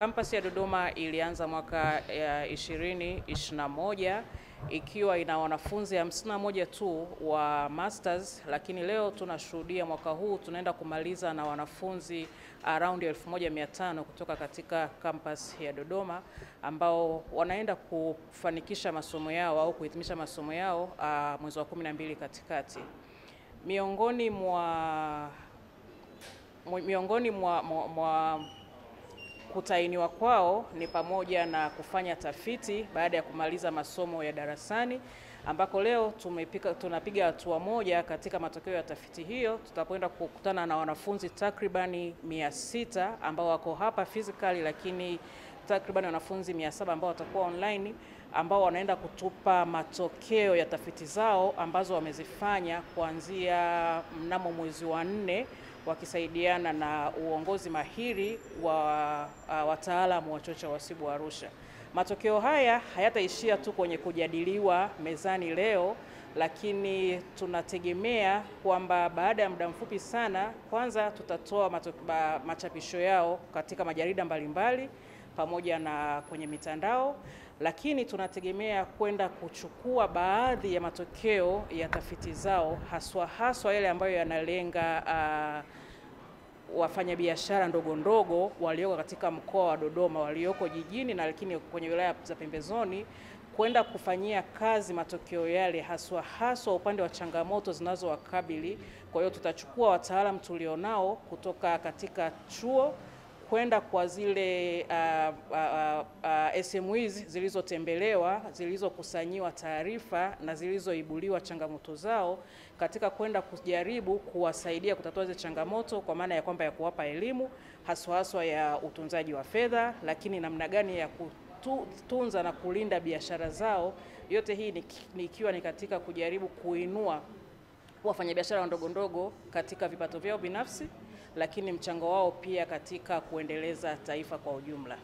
Kampasi ya Dodoma ilianza mwaka 2021 ikiwa ina wanafunzi 51 tu wa masters, lakini leo tunashuhudia mwaka huu tunaenda kumaliza na wanafunzi around 1500 kutoka katika kampasi ya Dodoma ambao wanaenda kufanikisha masomo yao au kuhitimisha masomo yao mwezi wa 12 katikati. Miongoni mwa kutainiwa kwao ni pamoja na kufanya tafiti baada ya kumaliza masomo ya darasani, ambako leo tunapiga hatua moja katika matokeo ya tafiti hiyo. Tutakwenda kukutana na wanafunzi takribani 600 ambao wako hapa physically, lakini takribani wanafunzi 700 ambao watakuwa online, ambao wanaenda kutupa matokeo ya tafiti zao ambazo wamezifanya kuanzia mnamo mwezi wa 4 wakisaidiana na uongozi mahiri wa wataalamu wa chuo cha uhasibu wa Arusha. Matokeo haya hayataishia tu kwenye kujadiliwa mezani leo, lakini tunategemea kwamba baada ya muda mfupi sana, kwanza tutatoa machapisho yao katika majarida mbalimbali pamoja na kwenye mitandao, lakini tunategemea kwenda kuchukua baadhi ya matokeo ya tafiti zao, haswa yale ambayo yanalenga wafanyabiashara ndogo ndogo walioko katika mkoa wa Dodoma, walioko jijini na lakini kwenye wilaya za pembezoni, kwenda kufanyia kazi matokeo yale, haswa upande wa changamoto zinazowakabili. Kwa hiyo tutachukua wataalamu tulionao kutoka katika chuo kwenda kwa zile SMEs zilizotembelewa, zilizokusanyiwa taarifa na zilizoibuliwa changamoto zao, katika kwenda kujaribu kuwasaidia kutatua hizo changamoto, kwa maana ya kwamba ya kuwapa elimu haswa ya utunzaji wa fedha, lakini namna gani ya kutunza na kulinda biashara zao. Yote hii ikiwa ni katika kujaribu kuinua wafanyabiashara ndogo ndogo katika vipato vyao binafsi, lakini mchango wao pia katika kuendeleza taifa kwa ujumla.